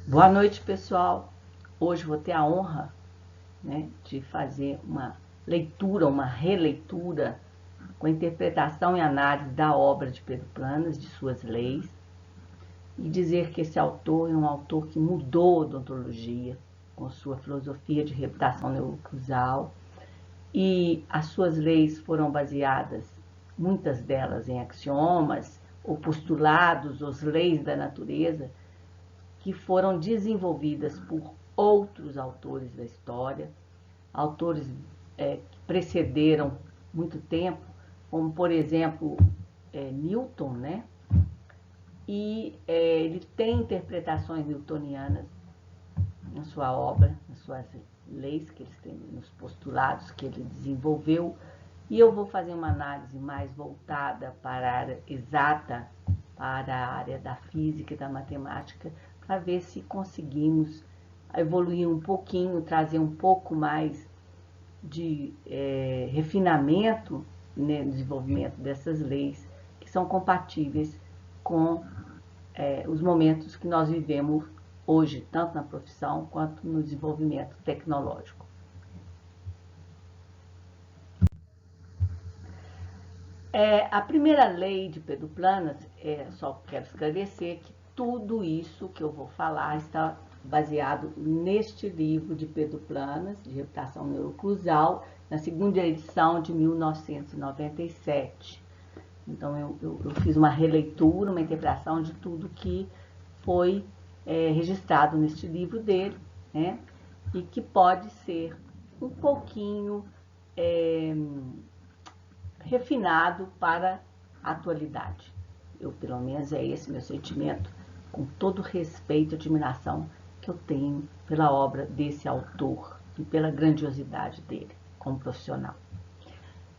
Boa noite, pessoal. Hoje vou ter a honra, de fazer uma leitura, uma releitura com a interpretação e análise da obra de Pedro Planas, de suas leis, e dizer que esse autor é um autor que mudou a odontologia com sua filosofia de reputação neuroclusal, e as suas leis foram baseadas, muitas delas, em axiomas ou postulados, ou leis da natureza, que foram desenvolvidas por outros autores da história, autores que precederam muito tempo, como, por exemplo, Newton, né? E ele tem interpretações newtonianas na sua obra, nas suas leis que eles têm, nos postulados que ele desenvolveu, e eu vou fazer uma análise mais voltada para a área exata, para a área da física e da matemática, para ver se conseguimos evoluir um pouquinho, trazer um pouco mais de refinamento, né, no desenvolvimento dessas leis, que são compatíveis com os momentos que nós vivemos hoje, tanto na profissão quanto no desenvolvimento tecnológico. A primeira lei de Pedro Planas, só quero esclarecer que tudo isso que eu vou falar está baseado neste livro de Pedro Planas, de reputação neuroclusal, na segunda edição de 1997. Então, eu fiz uma releitura, uma interpretação de tudo que foi registrado neste livro dele, né? E que pode ser um pouquinho refinado para a atualidade. Pelo menos, é esse meu sentimento, com todo respeito e admiração que eu tenho pela obra desse autor e pela grandiosidade dele como profissional.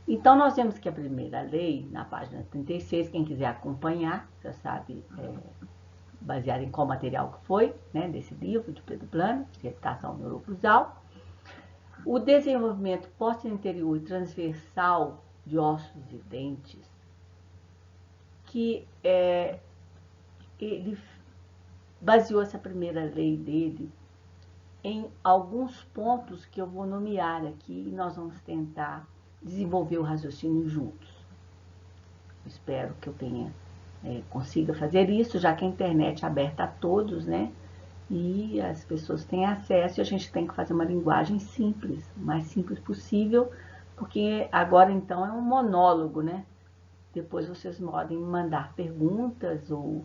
Então, nós vemos que a primeira lei, na página 36, quem quiser acompanhar, já sabe, baseado em qual material que foi, né, desse livro de Pedro Planas, de reputação neuroclusal, o desenvolvimento posterior e transversal de ossos e dentes, que ele baseou essa primeira lei dele em alguns pontos que eu vou nomear aqui, e nós vamos tentar desenvolver o raciocínio juntos. Espero que eu consiga fazer isso, já que a internet é aberta a todos, né? E as pessoas têm acesso, e a gente tem que fazer uma linguagem simples, o mais simples possível, porque agora, então, é um monólogo, né? Depois vocês podem me mandar perguntas ou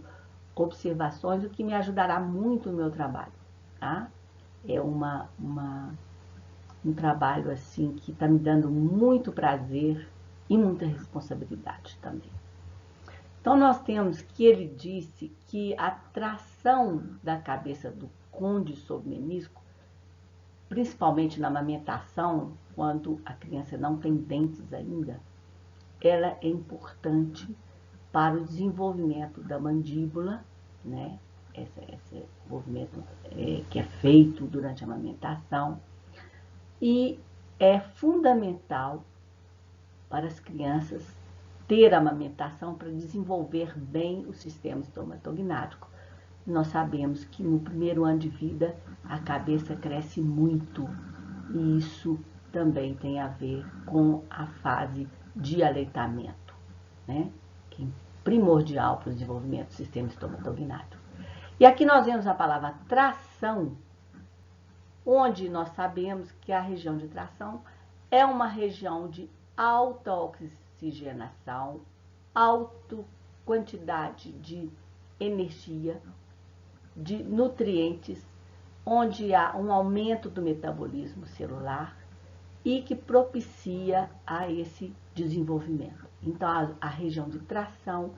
observações, o que me ajudará muito no meu trabalho, tá? É um trabalho, assim, que está me dando muito prazer e muita responsabilidade também. Então, nós temos que ele disse que a tração da cabeça do côndilo sobre o menisco, principalmente na amamentação, quando a criança não tem dentes ainda, ela é importante para o desenvolvimento da mandíbula, né? Esse movimento que é feito durante a amamentação, e é fundamental para as crianças ter a amamentação para desenvolver bem o sistema estomatognático. Nós sabemos que no primeiro ano de vida a cabeça cresce muito, e isso também tem a ver com a fase de aleitamento, né? Que é primordial para o desenvolvimento do sistema estomatognático. E aqui nós vemos a palavra tração, onde nós sabemos que a região de tração é uma região de alta oxigenação, alta quantidade de energia, de nutrientes, onde há um aumento do metabolismo celular e que propicia a esse desenvolvimento. Então, a região de tração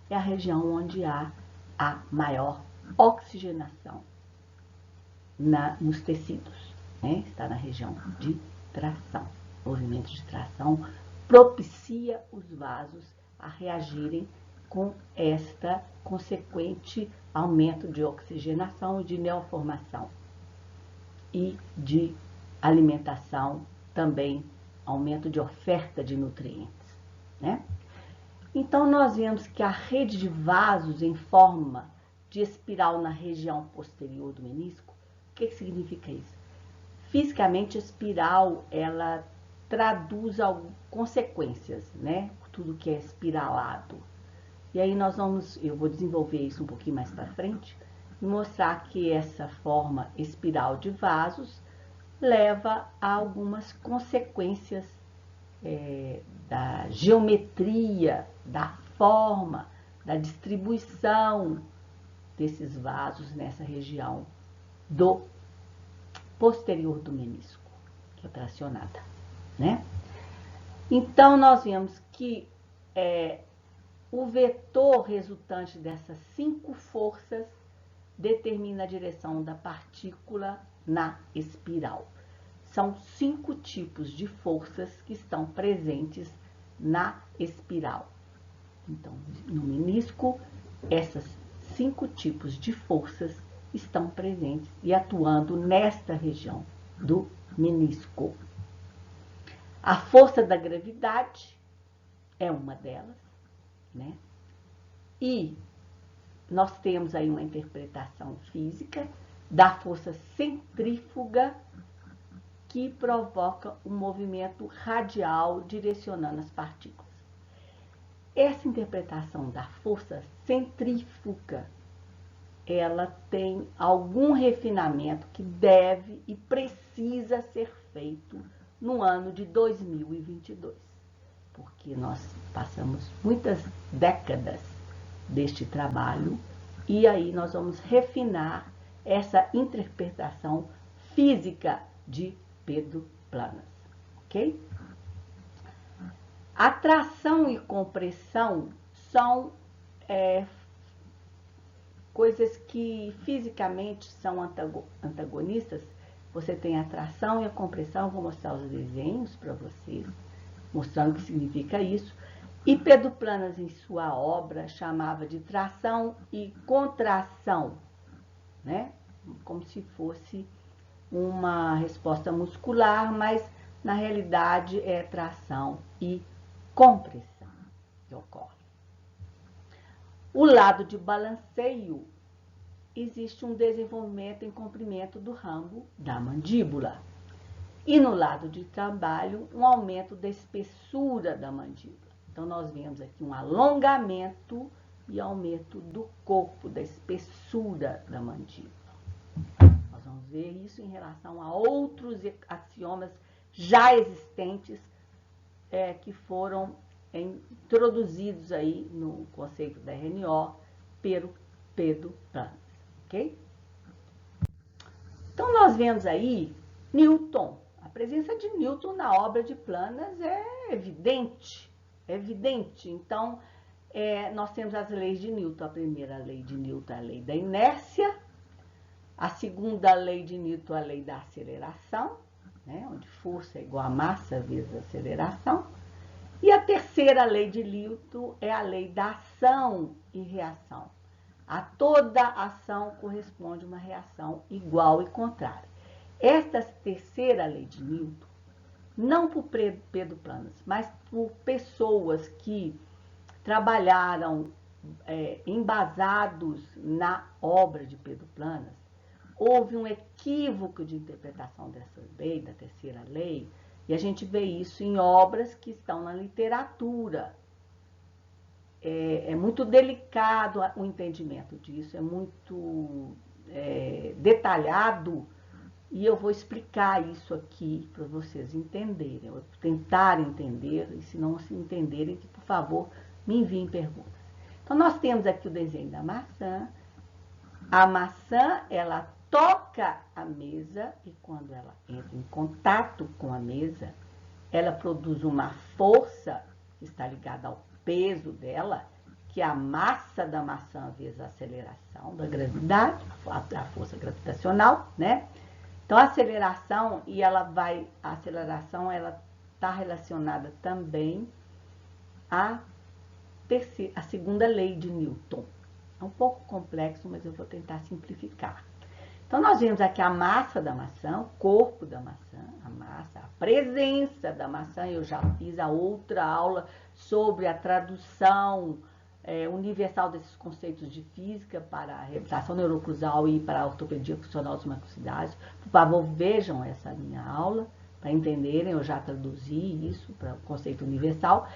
é a região onde há a maior oxigenação nos tecidos, né? Está na região de tração. O movimento de tração propicia os vasos a reagirem com esta consequente aumento de oxigenação e de neoformação e de alimentação, também aumento de oferta de nutrientes, né? Então, nós vemos que a rede de vasos em forma de espiral na região posterior do menisco. O que significa isso? Fisicamente, a espiral, ela traduz consequências, né? Tudo que é espiralado. E aí eu vou desenvolver isso um pouquinho mais para frente, e mostrar que essa forma espiral de vasos leva a algumas consequências da geometria, da forma, da distribuição desses vasos nessa região do posterior do menisco, que é tracionada, né? Então, nós vemos que o vetor resultante dessas 5 forças determina a direção da partícula na espiral. São 5 tipos de forças que estão presentes na espiral. Então, no menisco, essas 5 tipos de forças estão presentes e atuando nesta região do menisco. A força da gravidade é uma delas, né? E nós temos aí uma interpretação física da força centrífuga que provoca um movimento radial direcionando as partículas. Essa interpretação da força centrífuga, ela tem algum refinamento que deve e precisa ser feito no ano de 2022, porque nós passamos muitas décadas deste trabalho e aí nós vamos refinar essa interpretação física de Pedro Planas, ok? Atração e compressão são coisas que fisicamente são antagonistas. Você tem a atração e a compressão, vou mostrar os desenhos para vocês, mostrando o que significa isso. E Pedro Planas, em sua obra, chamava de tração e contração, né? Como se fosse uma resposta muscular, mas na realidade é tração e compressão que ocorre. O lado de balanceio, existe um desenvolvimento em comprimento do ramo da mandíbula. E no lado de trabalho, um aumento da espessura da mandíbula. Então, nós vemos aqui um alongamento e aumento do corpo, da espessura da mandíbula. Nós vamos ver isso em relação a outros axiomas já existentes que foram introduzidos aí no conceito da RNO pelo Pedro Planas, ok? Então, nós vemos aí Newton. A presença de Newton na obra de Planas é evidente, Então, nós temos as leis de Newton. A primeira lei de Newton é a lei da inércia. A segunda lei de Newton é a lei da aceleração, né? Onde força é igual a massa vezes aceleração. E a terceira lei de Newton é a lei da ação e reação. A toda ação corresponde uma reação igual e contrária. Esta terceira lei de Newton, não por Pedro Planas, mas por pessoas que trabalharam embasados na obra de Pedro Planas, houve um equívoco de interpretação dessa lei, da terceira lei, e a gente vê isso em obras que estão na literatura. É muito delicado o entendimento disso, é muito detalhado, e eu vou explicar isso aqui para vocês entenderem, eu vou tentar entender, e se não se entenderem, por favor, me enviem perguntas. Então, nós temos aqui o desenho da maçã. A maçã, ela toca a mesa, e quando ela entra em contato com a mesa, ela produz uma força que está ligada ao peso dela, que é a massa da maçã vezes a aceleração da gravidade, a força gravitacional, né? Então, a aceleração, a aceleração, ela está relacionada também à segunda lei de Newton. É um pouco complexo, mas eu vou tentar simplificar. Então, nós vemos aqui a massa da maçã, o corpo da maçã, a massa, a presença da maçã. Eu já fiz a outra aula sobre a tradução universal desses conceitos de física para a reabilitação neurocruzal e para a ortopedia funcional dos macrocidades. Por favor, vejam essa minha aula para entenderem, eu já traduzi isso para o conceito universal.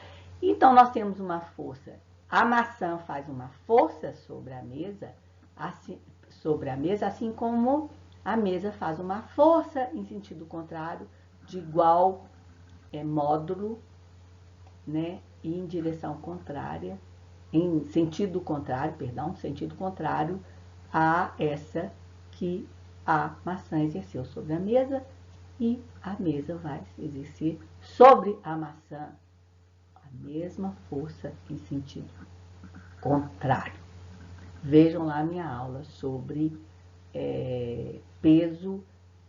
Então, nós temos uma força. A maçã faz uma força sobre a mesa, assim como a mesa faz uma força em sentido contrário, de igual módulo, né, e em direção contrária, em sentido contrário, sentido contrário a essa que a maçã exerceu sobre a mesa, e a mesa vai exercer sobre a maçã a mesma força em sentido contrário. Vejam lá minha aula sobre peso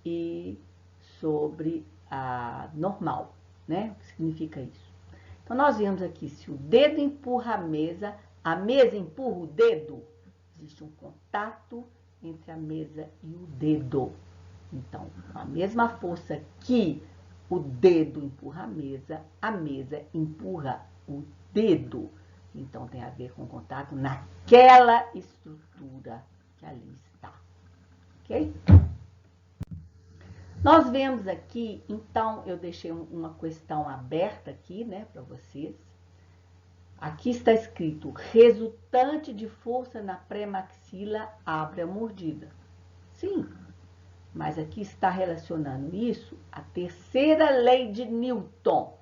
e sobre a normal, né? O que significa isso? Então, nós vemos aqui, se o dedo empurra a mesa empurra o dedo, existe um contato entre a mesa e o dedo. Então, a mesma força que o dedo empurra a mesa empurra o dedo. Então, tem a ver com contato naquela estrutura que ali está. Ok? Nós vemos aqui, então, eu deixei uma questão aberta aqui, né, para vocês. Aqui está escrito, resultante de força na pré-maxila abre a mordida. Sim, mas aqui está relacionando isso à terceira lei de Newton.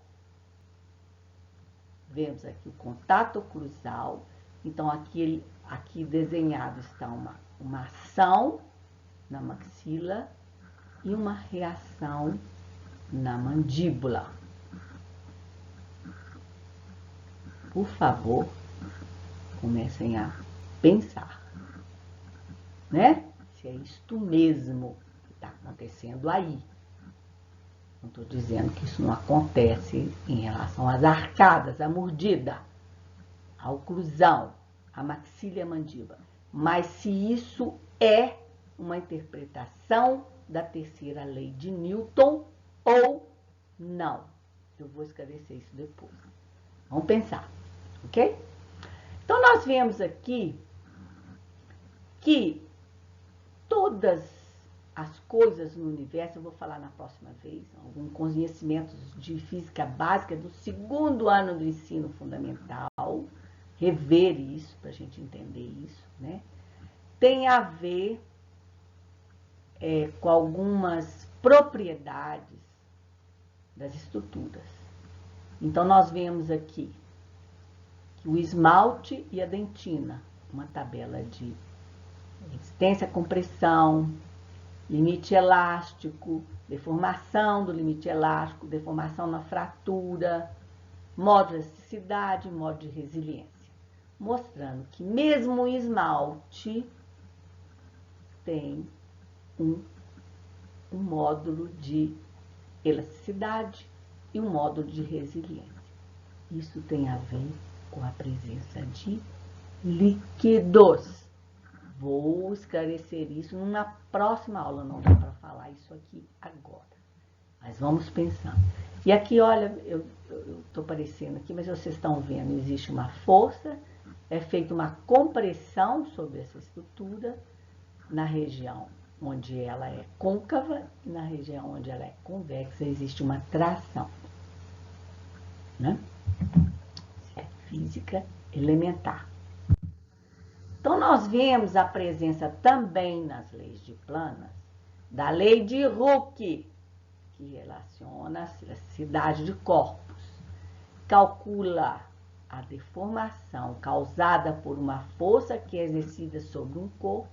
Vemos aqui o contato cruzal. Então, aqui desenhado está uma ação na maxila e uma reação na mandíbula. Por favor, comecem a pensar, né? Se é isto mesmo que está acontecendo aí. Não estou dizendo que isso não acontece em relação às arcadas, à mordida, à oclusão, à maxila e à mandíbula. Mas se isso é uma interpretação da terceira lei de Newton ou não. Eu vou esclarecer isso depois. Vamos pensar, ok? Então, nós vemos aqui que todas as coisas no universo, eu vou falar na próxima vez, alguns conhecimentos de física básica do segundo ano do ensino fundamental, rever isso para a gente entender isso, né? Tem a ver com algumas propriedades das estruturas. Então, nós vemos aqui que o esmalte e a dentina, uma tabela de resistência à compressão, limite elástico, deformação do limite elástico, deformação na fratura, modo de elasticidade, modo de resiliência. Mostrando que mesmo o esmalte tem um módulo de elasticidade e um módulo de resiliência. Isso tem a ver com a presença de líquidos. Vou esclarecer isso numa próxima aula, não dá para falar isso aqui agora. Mas vamos pensar. E aqui, olha, eu estou aparecendo aqui, mas vocês estão vendo, existe uma força, é feita uma compressão sobre essa estrutura na região onde ela é côncava e na região onde ela é convexa existe uma tração, né? Isso é física elementar. Então, nós vemos a presença também nas leis de Planas da lei de Hooke, que relaciona a elasticidade de corpos, calcula a deformação causada por uma força que é exercida sobre um corpo,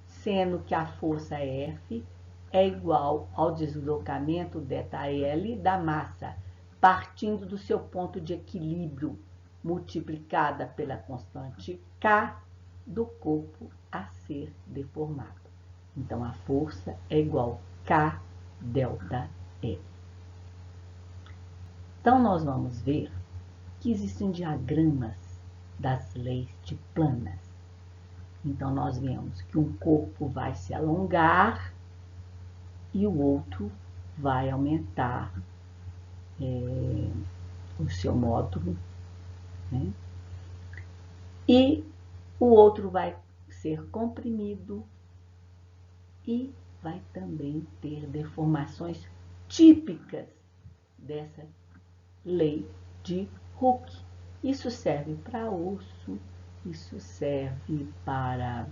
sendo que a força F é igual ao deslocamento ΔL da massa, partindo do seu ponto de equilíbrio, multiplicada pela constante K do corpo a ser deformado. Então, a força é igual a K delta E. Então, nós vamos ver que existem diagramas das leis de Planas. Então, nós vemos que um corpo vai se alongar e o outro vai aumentar o seu módulo, né? e o outro vai ser comprimido e vai também ter deformações típicas dessa lei de Hooke. Isso serve para osso, isso serve para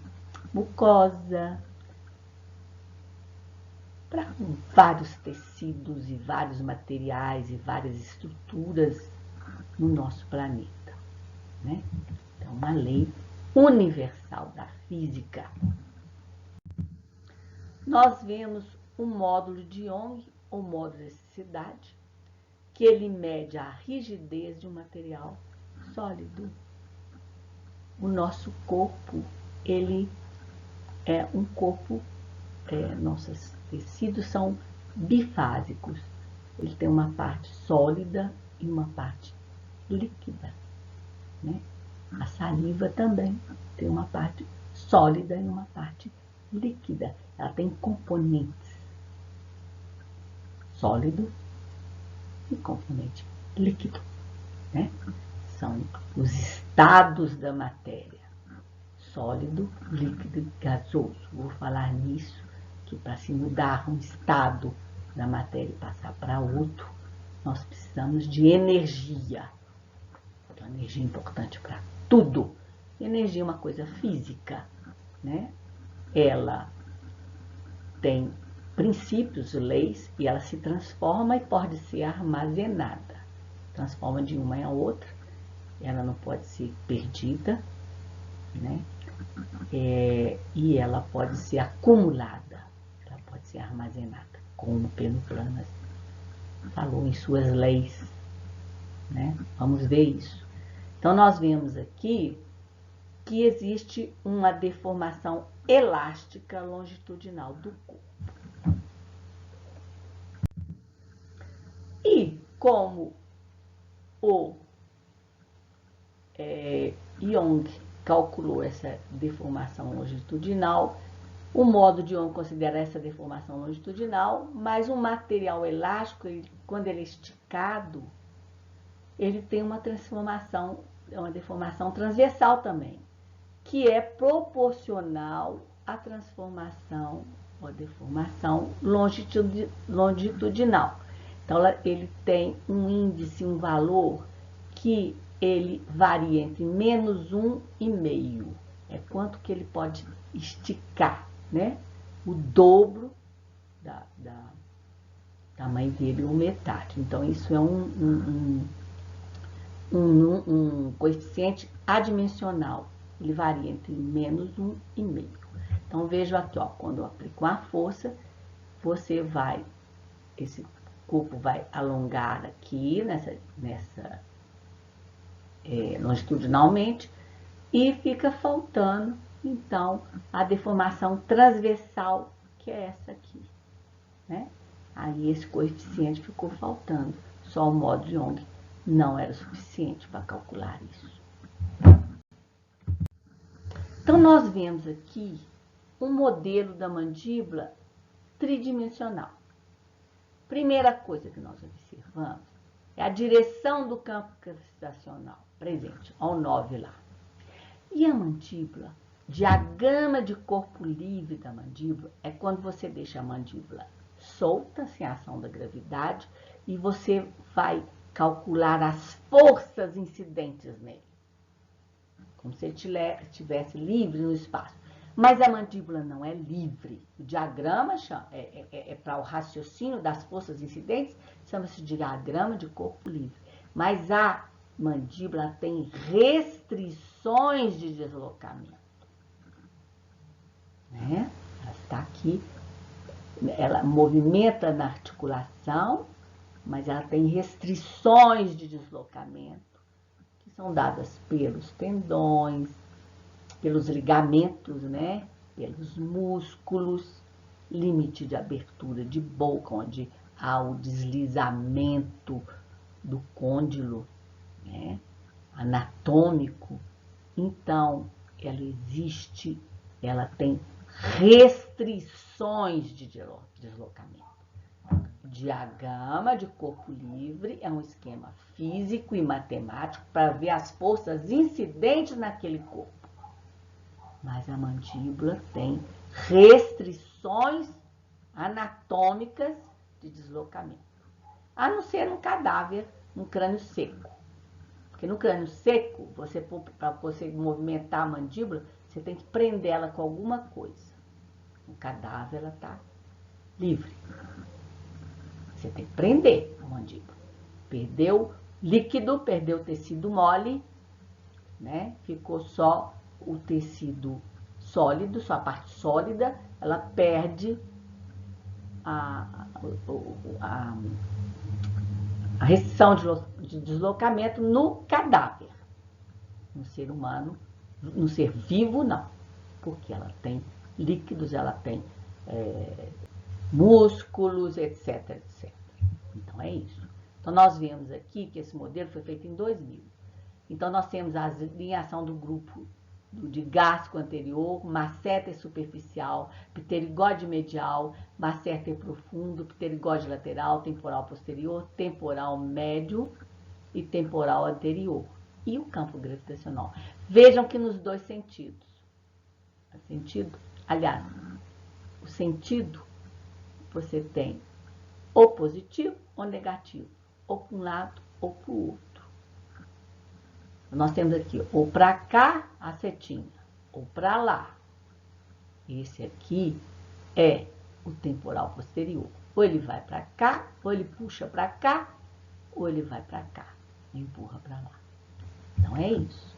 mucosa, para vários tecidos e vários materiais e várias estruturas no nosso planeta, né? Então, uma lei universal da física. Nós vemos o módulo de Young, ou módulo de elasticidade, que ele mede a rigidez de um material sólido. O nosso corpo, ele é um corpo, nossos tecidos são bifásicos. Ele tem uma parte sólida e uma parte líquida, né? A saliva também tem uma parte sólida e uma parte líquida. Ela tem componentes sólido e componente líquido, né? São os estados da matéria: sólido, líquido e gasoso. Vou falar nisso, que para se mudar um estado da matéria e passar para outro, nós precisamos de energia. Então, energia é importante para tudo. Energia é uma coisa física, né? Ela tem princípios, leis, e ela se transforma e pode ser armazenada. Transforma de uma em outra, ela não pode ser perdida, né? E ela pode ser acumulada, ela pode ser armazenada, como Pedro Planas falou em suas leis, né? Vamos ver isso. Então, nós vemos aqui que existe uma deformação elástica longitudinal do corpo. E como o Young calculou essa deformação longitudinal, o modo de Young considera essa deformação longitudinal, mas o material elástico, quando ele é esticado, ele tem uma transformação, uma deformação transversal também, que é proporcional à transformação ou deformação longitudinal. Então, ele tem um índice, um valor que ele varia entre -1,5. É quanto que ele pode esticar, né? O dobro da tamanho dele, ou metade. Então, isso é um coeficiente adimensional. Ele varia entre -1,5. Então, vejo aqui, ó, quando eu aplico uma força, esse corpo vai alongar aqui, longitudinalmente, e fica faltando, então, a deformação transversal, que é essa aqui, né? Aí esse coeficiente ficou faltando. Só o modo de Young não era suficiente para calcular isso. Então, nós vemos aqui um modelo da mandíbula tridimensional. Primeira coisa que nós observamos é a direção do campo gravitacional presente, ao 9 lá. E a mandíbula, diagrama de corpo livre da mandíbula, é quando você deixa a mandíbula solta, sem ação da gravidade, e você vai calcular as forças incidentes nele, como se ele estivesse livre no espaço. Mas a mandíbula não é livre. O diagrama é para o raciocínio das forças incidentes, chama-se diagrama de corpo livre. Mas a mandíbula tem restrições de deslocamento, né? Ela está aqui, ela movimenta na articulação, mas ela tem restrições de deslocamento, que são dadas pelos tendões, pelos ligamentos, né? Pelos músculos, limite de abertura de boca, onde há o deslizamento do côndilo, né? Anatômico. Então, ela existe, ela tem restrições de deslocamento. Diagrama de corpo livre é um esquema físico e matemático para ver as forças incidentes naquele corpo. Mas a mandíbula tem restrições anatômicas de deslocamento. A não ser no cadáver, no crânio seco. Porque no crânio seco, para você movimentar a mandíbula, você tem que prender ela com alguma coisa. No cadáver, ela está livre. Você tem que prender a mandíbula. Perdeu líquido, perdeu tecido mole, né? Ficou só o tecido sólido, só a parte sólida, ela perde a restrição de deslocamento no cadáver. No ser humano, no ser vivo, não. Porque ela tem líquidos, ela tem músculos, etc, etc. Então, é isso. Então, nós vemos aqui que esse modelo foi feito em 2000. Então, nós temos a alinhação do grupo de gástrico anterior, masseter superficial, pterigode medial, masseter profundo, pterigode lateral, temporal posterior, temporal médio e temporal anterior. E o campo gravitacional. Vejam que nos dois sentidos. Aliás, o sentido você tem ou positivo ou negativo, ou para um lado ou para o outro. Nós temos aqui ou para cá a setinha, ou para lá. Esse aqui é o temporal posterior. Ou ele vai para cá, ou ele puxa para cá, ou ele vai para cá, empurra para lá. Então é isso,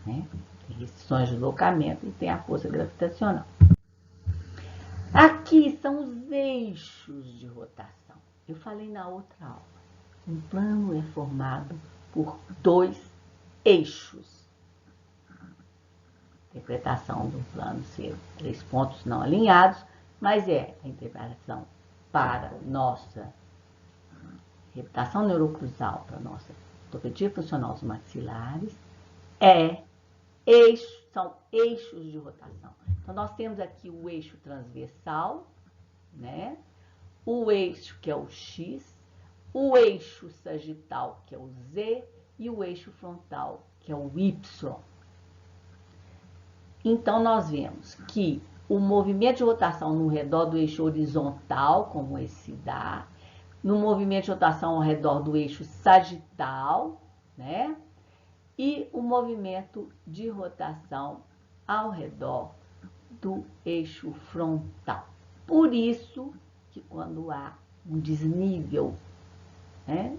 né? Tem restrições de deslocamento e tem a força gravitacional. Aqui são os eixos de rotação. Eu falei na outra aula. Um plano é formado por dois eixos. Interpretação do plano ser 3 pontos não alinhados, mas é a interpretação para nossa reabilitação neurocruzal, para nossa ortopedia funcional dos maxilares, são eixos de rotação. Então, nós temos aqui o eixo transversal, né? O eixo que é o X, o eixo sagital, que é o Z, e o eixo frontal, que é o Y. Então, nós vemos que o movimento de rotação no redor do eixo horizontal, como esse dá, no movimento de rotação ao redor do eixo sagital, né? E o movimento de rotação ao redor do eixo frontal. Por isso que quando há um desnível, né,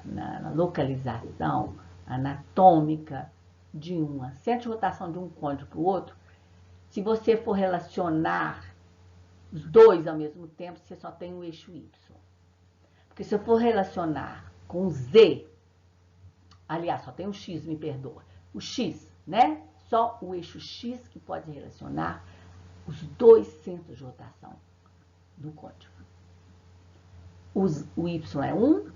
na localização anatômica de um centro de rotação de um côndilo para o outro, se você for relacionar os dois ao mesmo tempo, você só tem o eixo Y. Porque se eu for relacionar com o Z, aliás, só tem o X, me perdoa, o X, né? Só o eixo X que pode relacionar os dois centros de rotação do côndilo. O Y é um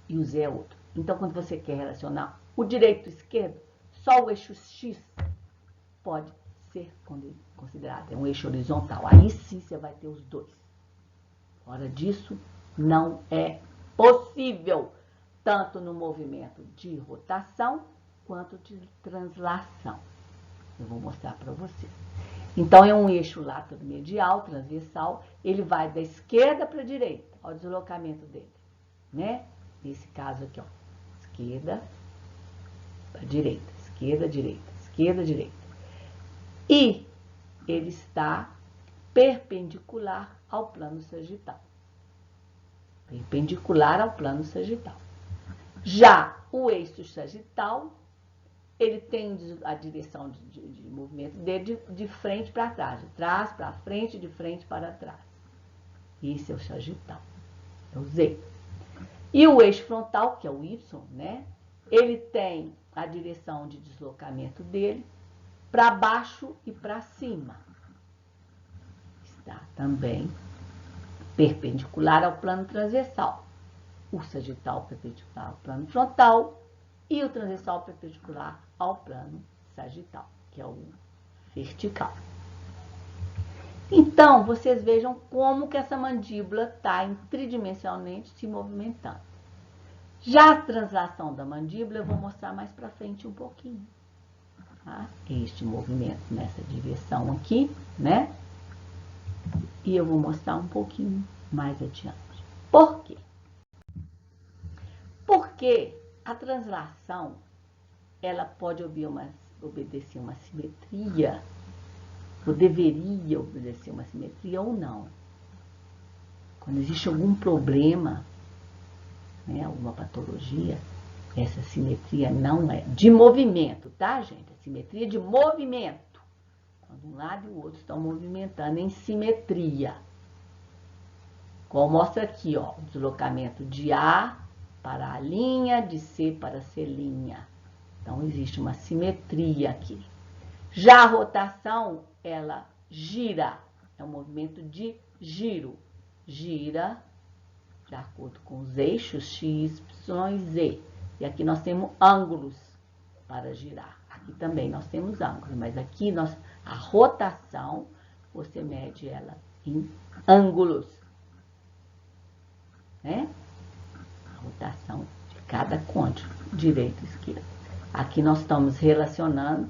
e o Z é outro. Então, quando você quer relacionar o direito e o esquerdo, só o eixo X pode ser considerado. É um eixo horizontal. Aí sim você vai ter os dois. Fora disso, não é possível, tanto no movimento de rotação quanto de translação. Eu vou mostrar para vocês. Então, é um eixo lateromedial, transversal, ele vai da esquerda para a direita, ao deslocamento dele, né? Nesse caso aqui, ó, esquerda para direita, esquerda, direita, esquerda, direita. E ele está perpendicular ao plano sagital. Perpendicular ao plano sagital. Já o eixo sagital, ele tem a direção de movimento dele de frente para trás, de trás para frente, de frente para trás. Esse é o sagital, é o Z. E o eixo frontal, que é o Y, né? Ele tem a direção de deslocamento dele para baixo e para cima. Está também perpendicular ao plano transversal. O sagital perpendicular ao plano frontal e o transversal perpendicular ao plano sagital, que é o vertical. Então, vocês vejam como que essa mandíbula está tridimensionalmente se movimentando. Já a translação da mandíbula eu vou mostrar mais para frente um pouquinho. Tá? Este movimento nessa direção aqui, né? E eu vou mostrar um pouquinho mais adiante. Por quê? Porque a translação, ela pode obedecer uma simetria, ou deveria obedecer uma simetria ou não. Quando existe algum problema, né, alguma patologia, essa simetria não é de movimento, tá, gente? É simetria de movimento. Quando um lado e o outro estão movimentando em simetria. Como mostra aqui, ó, o deslocamento de A para A', de C para C'. Então, existe uma simetria aqui. Já a rotação, ela gira. É um movimento de giro. Gira de acordo com os eixos X, Y e Z. E aqui nós temos ângulos para girar. Aqui também nós temos ângulos, mas aqui a rotação, você mede ela em ângulos. Né? A rotação de cada côncavo, direito e esquerdo. Aqui nós estamos relacionando,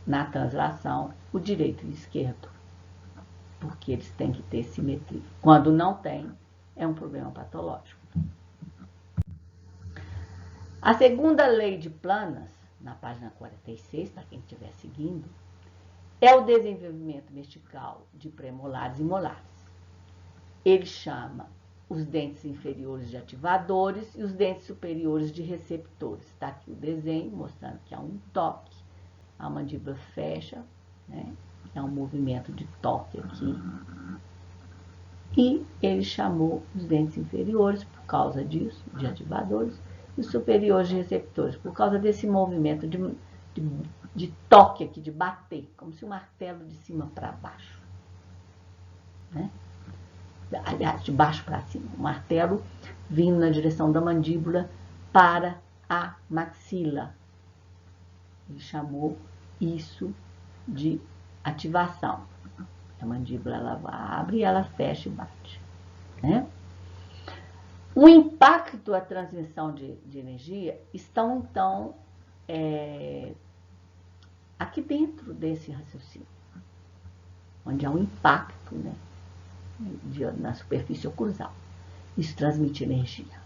na translação, o direito e o esquerdo. Porque eles têm que ter simetria. Quando não tem, é um problema patológico. A segunda lei de Planas, na página 46, para quem estiver seguindo, é o desenvolvimento vertical de premolares e molares. Ele chama os dentes inferiores de ativadores e os dentes superiores de receptores. Está aqui o desenho mostrando que há um toque, a mandíbula fecha, né? É um movimento de toque aqui. E ele chamou os dentes inferiores, por causa disso, de ativadores, e os superiores de receptores, por causa desse movimento de toque aqui, de bater, como se um martelo de cima para baixo. Né? Aliás, de baixo para cima. O martelo vindo na direção da mandíbula para a maxila. Ele chamou isso de ativação. A mandíbula ela abre, ela fecha e bate. Né? O impacto, a transmissão de energia estão, então, aqui dentro desse raciocínio, onde há um impacto, né, na superfície oclusal. Isso transmite energia.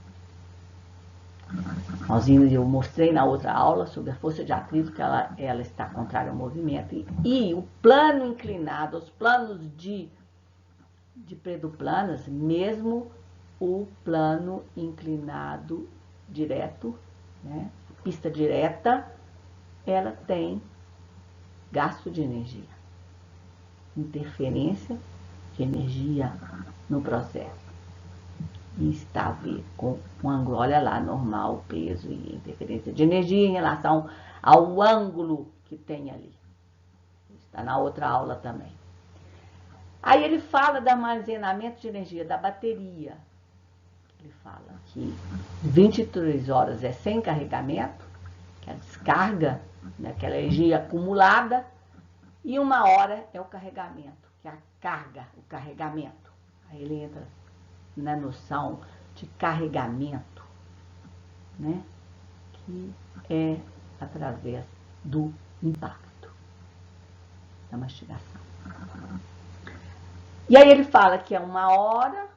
Eu mostrei na outra aula sobre a força de atrito, que ela está contrária ao movimento. E o plano inclinado, os planos de predoplanas, mesmo o plano inclinado direto, né, pista direta, ela tem gasto de energia, interferência de energia no processo. E está a ver com o ângulo, olha lá, normal, peso e interferência de energia em relação ao ângulo que tem ali. Está na outra aula também. Aí ele fala do armazenamento de energia da bateria. Ele fala que 23 horas é sem carregamento, que é a descarga, né, aquela energia acumulada, e 1 hora é o carregamento, que é a carga, o carregamento. Aí ele entra na noção de carregamento, né, que é através do impacto, da mastigação. E aí ele fala que é 1 hora,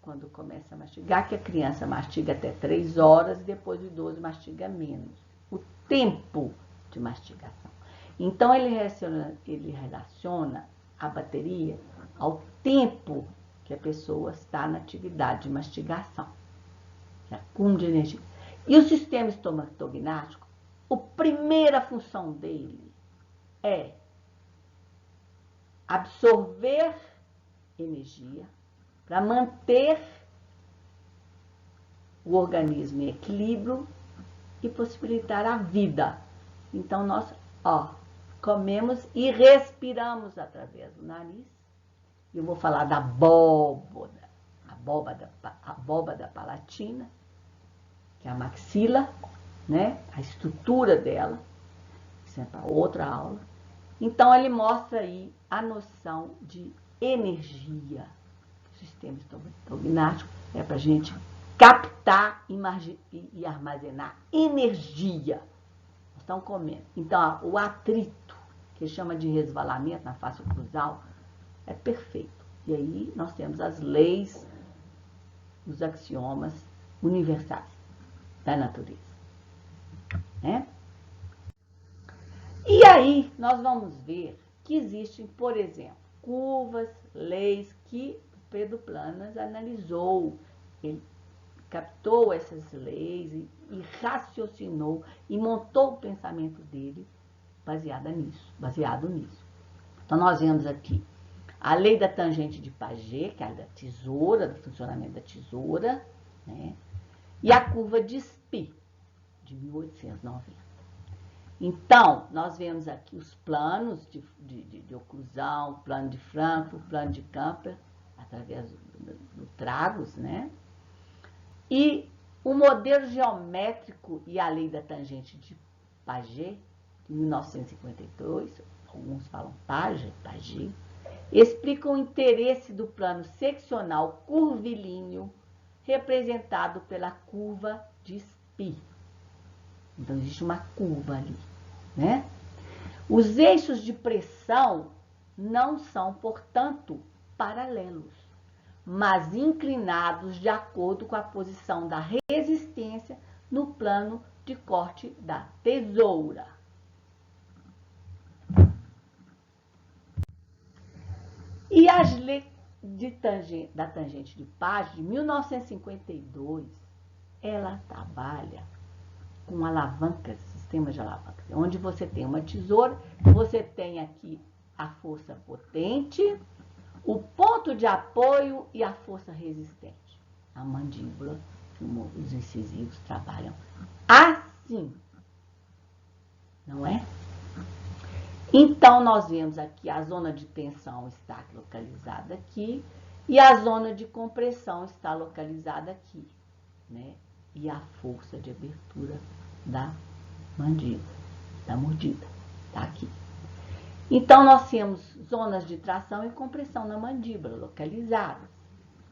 quando começa a mastigar, que a criança mastiga até 3 horas, e depois o idoso mastiga menos. O tempo de mastigação. Então, ele relaciona a bateria ao tempo que a pessoa está na atividade de mastigação, que é acúmulo de energia. E o sistema estomatognático, a primeira função dele é absorver energia para manter o organismo em equilíbrio e possibilitar a vida. Então, nós, comemos e respiramos através do nariz. Eu vou falar da abóbada palatina, que é a maxila, né? A estrutura dela. Isso é para outra aula. Então, ele mostra aí a noção de energia. O sistema estognástico é para a gente captar e armazenar energia. Nós estamos comendo. Então, o atrito, que chama de resvalamento na face oclusal, é perfeito. E aí nós temos as leis, os axiomas universais da natureza. Né? E aí nós vamos ver que existem, por exemplo, curvas, leis que Pedro Planas analisou. Ele captou essas leis e raciocinou e montou o pensamento dele baseado nisso. Então nós vemos aqui a lei da tangente de Paget, que é a da tesoura, do funcionamento da tesoura, né? E a curva de Spee, de 1890. Então, nós vemos aqui os planos de oclusão, o plano de Frankfurt, o plano de Kepler, através do Tragos, né? E o modelo geométrico e a lei da tangente de Paget, de 1952, alguns falam Paget, explicam o interesse do plano seccional curvilíneo representado pela curva de Spee. Então, existe uma curva ali, né? Os eixos de pressão não são, portanto, paralelos, mas inclinados de acordo com a posição da resistência no plano de corte da tesoura. E as leis da tangente de Paget, de 1952, ela trabalha com alavancas, sistema de alavancas, onde você tem uma tesoura, você tem aqui a força potente, o ponto de apoio e a força resistente. A mandíbula, os incisivos trabalham assim, não é? Então, nós vemos aqui a zona de tensão está localizada aqui e a zona de compressão está localizada aqui, né? E a força de abertura da mandíbula, da mordida, está aqui. Então, nós temos zonas de tração e compressão na mandíbula localizadas,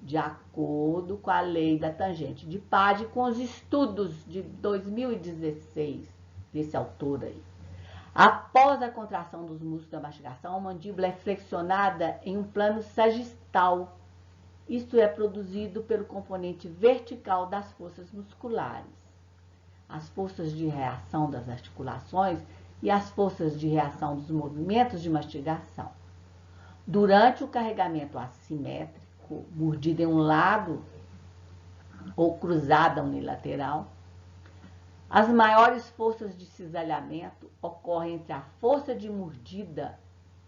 de acordo com a lei da tangente de Paget, com os estudos de 2016 desse autor aí. Após a contração dos músculos da mastigação, a mandíbula é flexionada em um plano sagital. Isto é produzido pelo componente vertical das forças musculares. As forças de reação das articulações e as forças de reação dos movimentos de mastigação. Durante o carregamento assimétrico, mordida em um lado ou cruzada unilateral, as maiores forças de cisalhamento ocorrem entre a força de mordida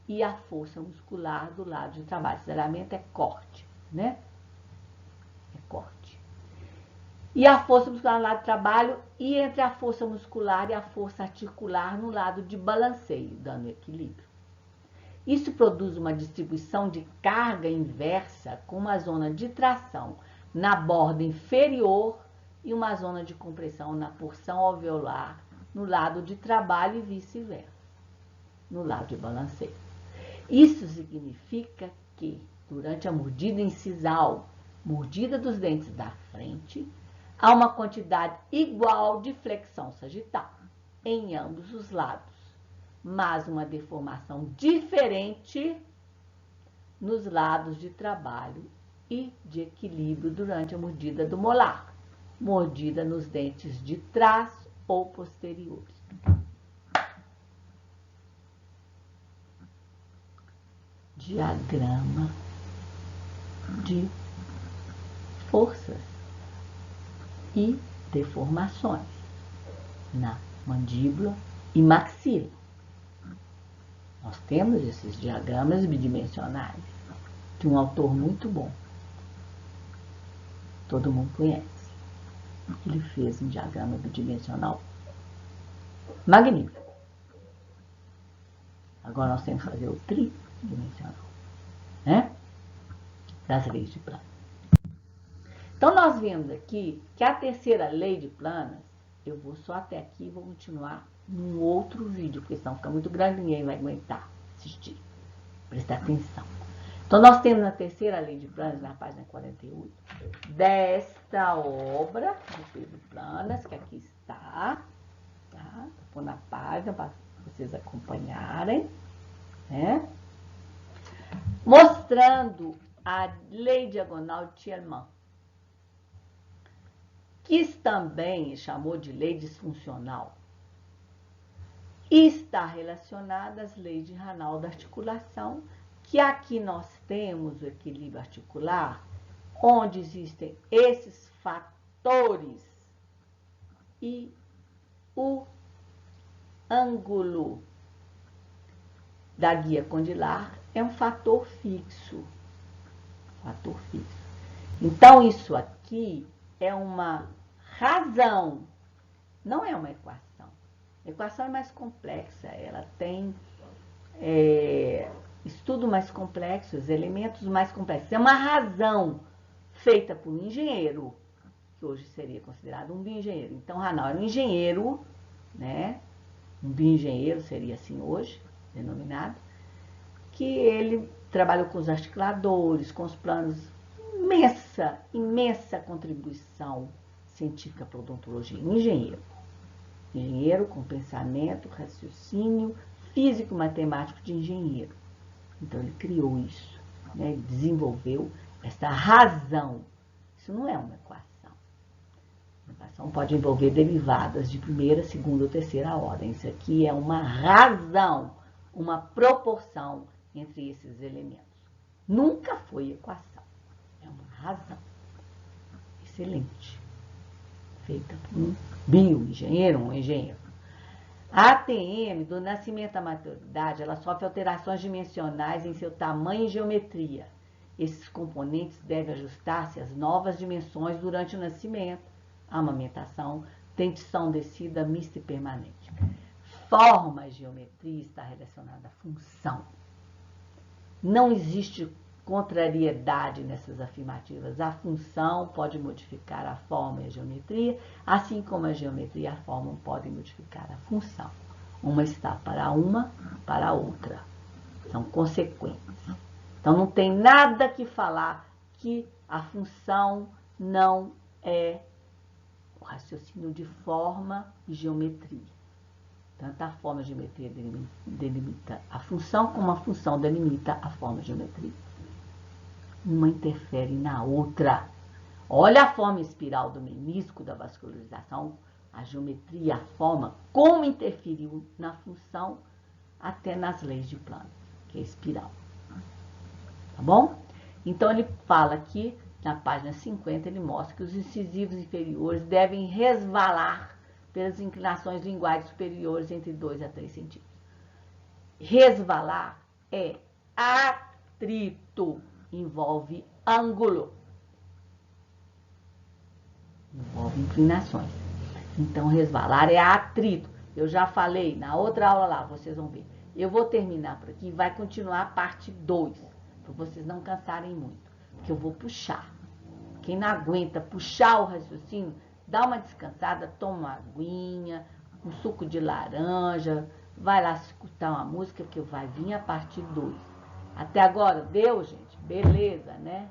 e a força muscular do lado de trabalho. Cisalhamento é corte, né? É corte. E a força muscular no lado de trabalho e entre a força muscular e a força articular no lado de balanceio, dando equilíbrio. Isso produz uma distribuição de carga inversa com uma zona de tração na borda inferior e uma zona de compressão na porção alveolar no lado de trabalho e vice-versa, no lado de balanceio. Isso significa que, durante a mordida incisal, mordida dos dentes da frente, há uma quantidade igual de flexão sagital em ambos os lados, mas uma deformação diferente nos lados de trabalho e de equilíbrio durante a mordida do molar, mordida nos dentes de trás ou posteriores. Diagrama de forças e deformações na mandíbula e maxila. Nós temos esses diagramas bidimensionais de um autor muito bom. Todo mundo conhece. Ele fez um diagrama bidimensional magnífico. Agora nós temos que fazer o tridimensional, né? Das leis de Planas. Então, nós vemos aqui que a terceira lei de Planas, eu vou só até aqui e vou continuar num outro vídeo, porque senão fica muito grande e ninguém vai aguentar assistir. Prestar atenção. Então, nós temos na terceira lei de Planas, na página 48, desta obra de Pedro Planas, que aqui está, tá? Vou na página para vocês acompanharem, né? Mostrando a lei diagonal de Thielemann, que também chamou de lei disfuncional, está relacionada às leis de Ranald da articulação, que aqui nós temos o equilíbrio articular, onde existem esses fatores e o ângulo da guia condilar é um fator fixo. Fator fixo. Então, isso aqui é uma razão, não é uma equação. A equação é mais complexa, ela tem estudo mais complexo, os elementos mais complexos. É uma razão feita por um engenheiro, que hoje seria considerado um bioengenheiro. Então, Ranald era um engenheiro, né? Um bioengenheiro seria assim hoje, denominado, que ele trabalhou com os articuladores, com os planos, imensa contribuição científica para a odontologia. Um engenheiro com pensamento, raciocínio, físico, matemático de engenheiro. Então, ele criou isso, né? Ele desenvolveu essa razão. Isso não é uma equação. A equação pode envolver derivadas de primeira, segunda ou terceira ordem. Isso aqui é uma razão, uma proporção entre esses elementos. Nunca foi equação. É uma razão. Excelente. Feita por um bioengenheiro, um engenheiro. A ATM, do nascimento à maturidade, ela sofre alterações dimensionais em seu tamanho e geometria. Esses componentes devem ajustar-se às novas dimensões durante o nascimento, a amamentação, dentição descida, mista e permanente. Forma e geometria está relacionada à função. Não existe contrariedade nessas afirmativas. A função pode modificar a forma e a geometria, assim como a geometria e a forma podem modificar a função. Uma está para uma, para a outra. São consequentes. Então, não tem nada que falar que a função não é o raciocínio de forma e geometria. Tanto a forma e a geometria delimita a função, como a função delimita a forma e a geometria. Uma interfere na outra. Olha a forma espiral do menisco, da vascularização, a geometria, a forma, como interferiu na função, até nas leis de Planas, que é espiral. Tá bom? Então, ele fala aqui, na página 50, ele mostra que os incisivos inferiores devem resvalar pelas inclinações linguais superiores entre 2 a 3 centímetros. Resvalar é atrito, envolve ângulo, envolve inclinações. Então, resvalar é atrito. Eu já falei na outra aula lá, vocês vão ver. Eu vou terminar por aqui e vai continuar a parte 2, para vocês não cansarem muito, porque eu vou puxar. Quem não aguenta puxar o raciocínio, dá uma descansada, toma uma aguinha, um suco de laranja, vai lá escutar uma música, que vai vir a parte 2. Até agora, deu, gente? Beleza, né?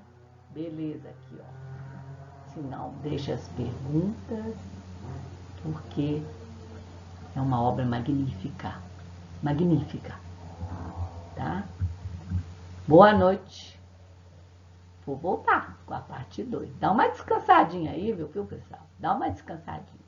Beleza aqui, ó. Se não, deixa as perguntas, porque é uma obra magnífica. Magnífica. Tá? Boa noite. Vou voltar com a parte 2. Dá uma descansadinha aí, viu, pessoal? Dá uma descansadinha.